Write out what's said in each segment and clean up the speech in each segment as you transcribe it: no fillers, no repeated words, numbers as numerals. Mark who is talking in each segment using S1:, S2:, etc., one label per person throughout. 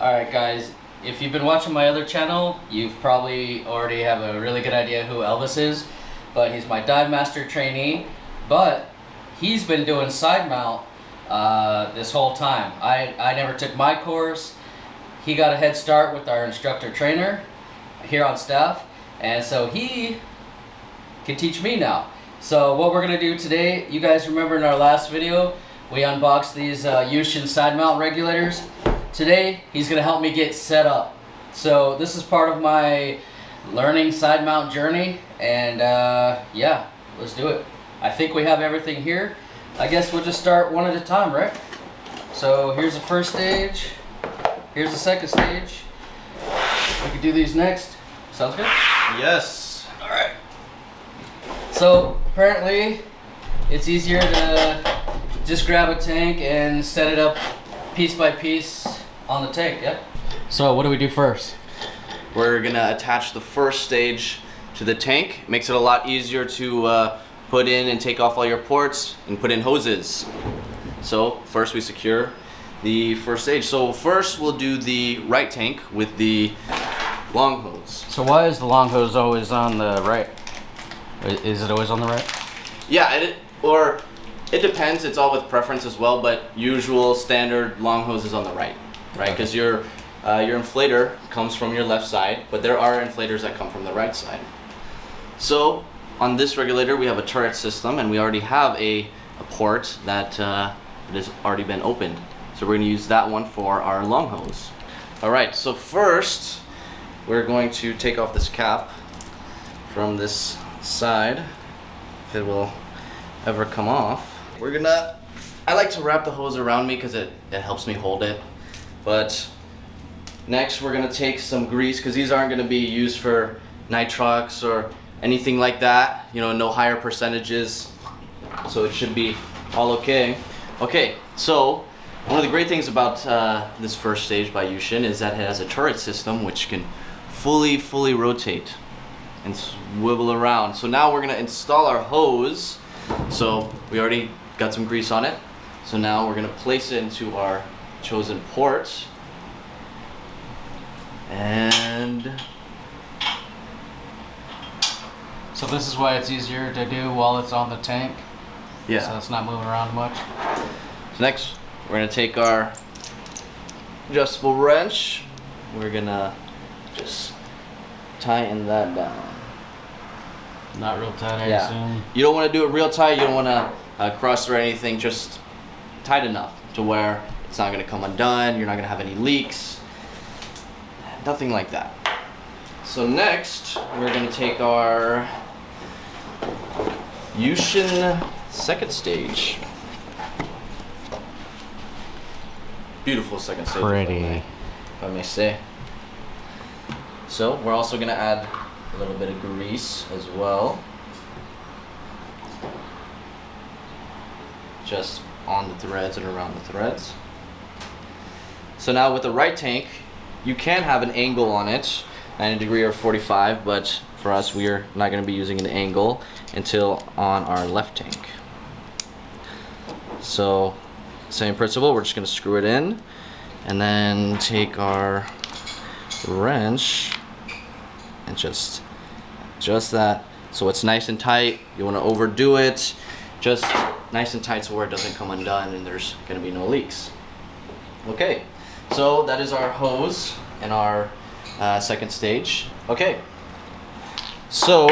S1: Alright guys, if you've been watching my other channel, you've probably already have a really good idea who Elvis is, but he's my Divemaster trainee, but he's been doing side mount this whole time. I never took my course. He got a head start with our instructor trainer here on staff, and so he can teach me now. So what we're gonna do today, you guys remember in our last video, we unboxed these Yuhsin side mount regulators. Today, he's gonna help me get set up. So this is part of my learning side mount journey, and yeah, let's do it. I think we have everything here. I guess we'll just start one at a time, right? So here's the first stage. Here's the second stage. We can do these next. Sounds good?
S2: Yes.
S1: All right. So apparently, it's easier to just grab a tank and set it up piece by piece on the tank, yep. So what do we do first?
S2: We're gonna attach the first stage to the tank. Makes it a lot easier to put in and take off all your ports and put in hoses. So first we secure the first stage. So first we'll do the right tank with the long hose.
S1: So why is the long hose always on the right? Is it always on the right?
S2: Yeah, it depends. It's all with preference as well, but usual standard long hose is on the right, right? Because your inflator comes from your left side, but there are inflators that come from the right side. So on this regulator, we have a turret system, and we already have a port that has already been opened. So we're going to use that one for our long hose. All right, so first we're going to take off this cap from this side, if it will ever come off. I like to wrap the hose around me because it helps me hold it. But next we're gonna take some grease, because these aren't gonna be used for nitrox or anything like that. You know, no higher percentages. So it should be all okay. Okay, so one of the great things about this first stage by Yuhsin is that it has a turret system which can fully rotate and swivel around. So now we're gonna install our hose. So we already got some grease on it. So now we're gonna place it into our chosen port. And
S1: so this is why it's easier to do while it's on the tank.
S2: yeah.
S1: So it's not moving around much.
S2: So next we're gonna take our adjustable wrench. We're gonna just tighten that down.
S1: Not real tight, I
S2: Yeah.
S1: assume.
S2: You don't want to do it real tight. You don't want to cross thread anything. Just tight enough to where it's not going to come undone. You're not going to have any leaks. Nothing like that. So next, we're going to take our Yuhsin second stage. Beautiful second stage.
S1: Pretty.
S2: If I may say. So we're also going to add a little bit of grease as well. Just on the threads and around the threads. So now with the right tank, you can have an angle on it, 90 degree or 45, but for us, we are not going to be using an angle until on our left tank. So same principle, we're just going to screw it in and then take our wrench and just that, so it's nice and tight. You want to overdo it, just nice and tight so where it doesn't come undone and there's going to be no leaks. Okay, so that is our hose in our second stage. Okay, so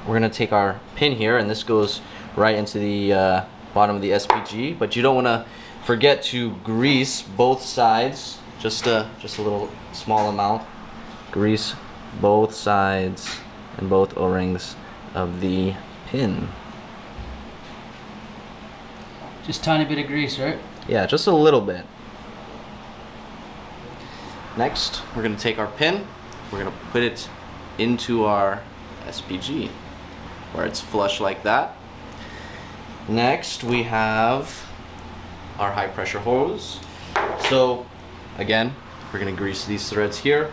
S2: we're going to take our pin here, and this goes right into the bottom of the SPG, but you don't want to forget to grease both sides, just a little small amount. Grease both sides and both O-rings of the pin.
S1: Just tiny bit of grease, right?
S2: Yeah, just a little bit. Next, we're going to take our pin, we're going to put it into our SPG where it's flush like that. Next, we have our high pressure hose. So again, we're going to grease these threads here.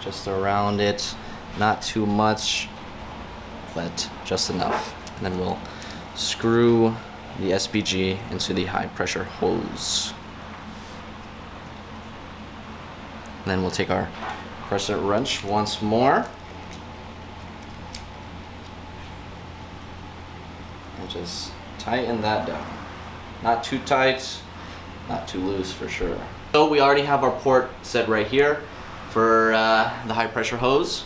S2: Just around it, not too much, but just enough. And then we'll screw the SPG into the high pressure hose. And then we'll take our crescent wrench once more. And just tighten that down. Not too tight, not too loose for sure. So we already have our port set right here for the high pressure hose.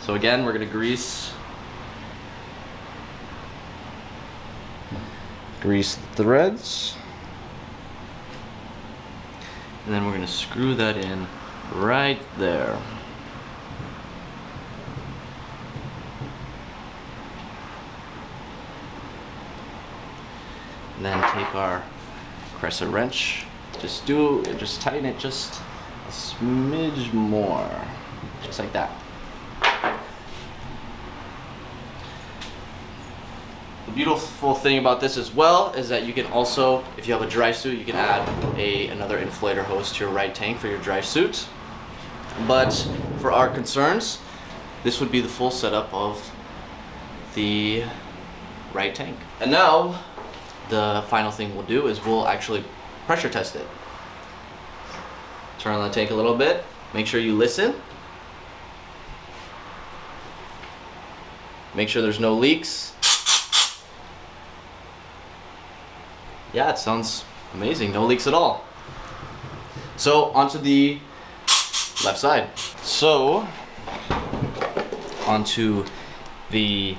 S2: So again, we're gonna grease the threads. And then we're gonna screw that in right there. And then take our crescent wrench, just tighten it just a smidge more, just like that. The beautiful thing about this as well is that you can also, if you have a dry suit, you can add another inflator hose to your right tank for your dry suit. But for our concerns, this would be the full setup of the right tank. And now, the final thing we'll do is we'll actually pressure test it. Turn on the tank a little bit, make sure you listen. Make sure there's no leaks. Yeah, it sounds amazing, no leaks at all. So, onto the left side. So, onto the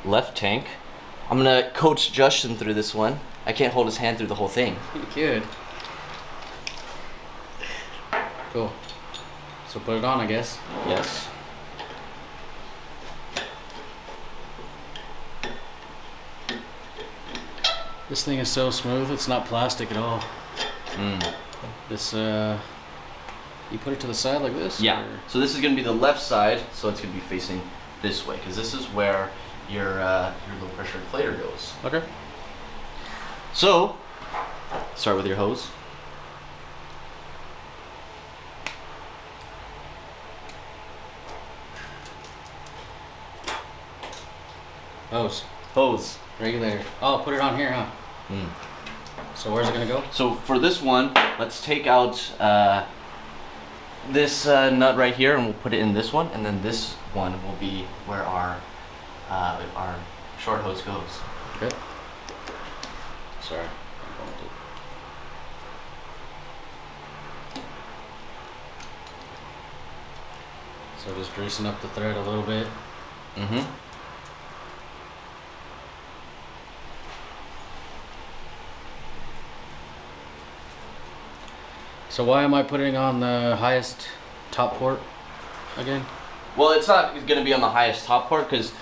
S2: left tank. I'm gonna coach Yuhsin through this one. I can't hold his hand through the whole thing.
S1: You could. Cool. So put it on, I guess.
S2: Yes.
S1: This thing is so smooth, it's not plastic at all. This, you put it to the side like this?
S2: Yeah.
S1: Or?
S2: So this is gonna be the left side, so it's gonna be facing this way, because this is where your low pressure inflator goes.
S1: Okay.
S2: So, start with your hose.
S1: Hose.
S2: Hose.
S1: Regulator. Oh, put it on here, huh? So where's it gonna go?
S2: So for this one, let's take out this nut right here, and we'll put it in this one, and then this one will be where our short hose goes.
S1: Okay. Sorry. So just greasing up the thread a little bit. So why am I putting on the highest top port again?
S2: Well, it's not going to be on the highest top port, because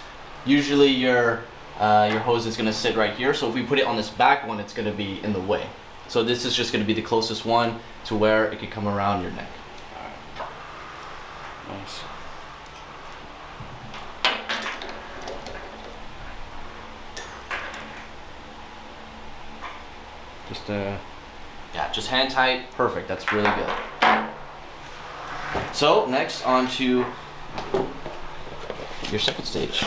S2: usually your hose is going to sit right here. So if we put it on this back one, it's going to be in the way. So this is just going to be the closest one to where it could come around your neck.
S1: Nice. Just
S2: yeah, just hand tight, perfect. That's really good. So next, on to your second stage.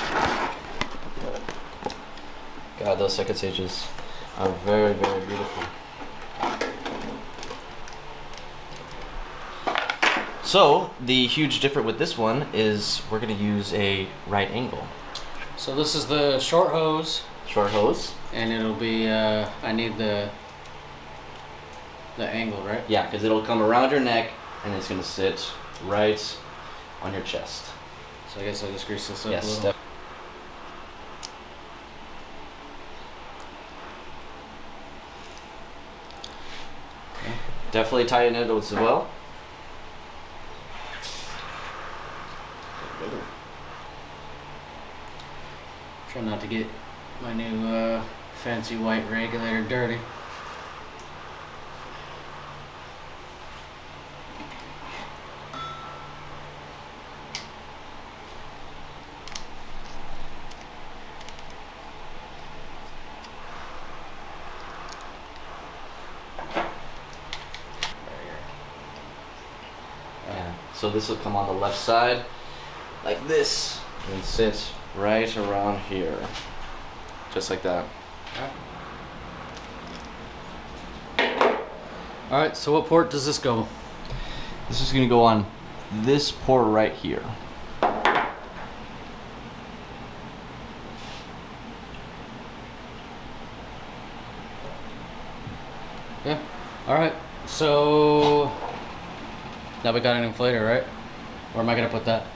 S2: God, those second stages are very, very beautiful. So the huge difference with this one is we're gonna use a right angle.
S1: so this is the short hose,
S2: Short hose.
S1: and it'll be I need the angle, right?
S2: Yeah, because it'll come around your neck and it's gonna sit right on your chest.
S1: So I guess I just grease this up a
S2: Yes.
S1: little.
S2: Definitely tighten it as well.
S1: Try not to get my new fancy white regulator dirty.
S2: Yeah. So this will come on the left side, like this, and sit right around here, just like that.
S1: Yeah. All right, so what port does this go?
S2: This is going to go on this port right here.
S1: Yeah. All right. So now we got an inflator, right? Where am I gonna put that?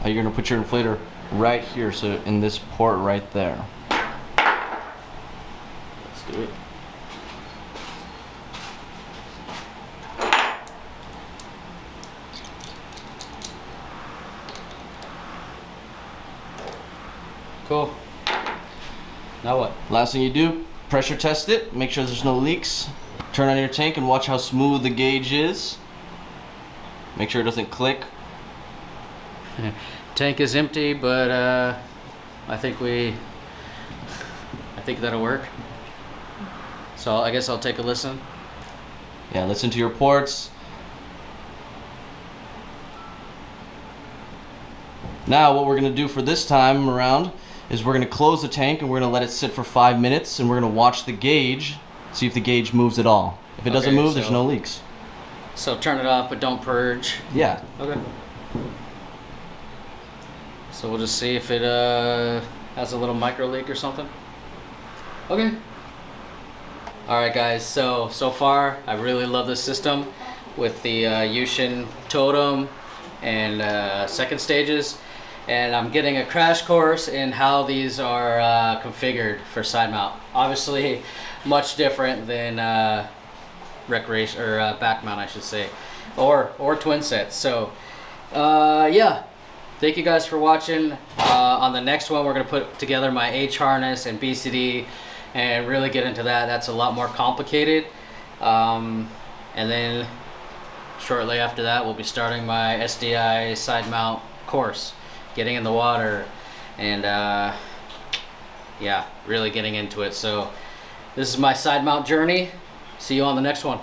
S2: You're going to put your inflator right here, so in this port right there.
S1: Let's do it. Cool. Now what?
S2: Last thing you do, pressure test it, make sure there's no leaks. Turn on your tank and watch how smooth the gauge is. Make sure it doesn't click.
S1: Tank is empty, but I think that'll work. So I guess I'll take a listen.
S2: Yeah, listen to your ports. Now what we're going to do for this time around is we're going to close the tank and we're going to let it sit for 5 minutes, and we're going to watch the gauge, see if the gauge moves at all. If it doesn't move, there's no leaks.
S1: So turn it off, but don't purge.
S2: Yeah.
S1: Okay. So we'll just see if it has a little micro leak or something. Okay. All right, guys. So far, I really love this system with the Yuhsin totem and second stages, and I'm getting a crash course in how these are configured for side mount. Obviously, much different than recreation or back mount, I should say, or twin sets. So yeah. Thank you guys for watching. On the next one, we're going to put together my H harness and BCD and really get into that. That's a lot more complicated. And then shortly after that, we'll be starting my SDI side mount course, getting in the water and yeah, really getting into it. So this is my side mount journey. See you on the next one.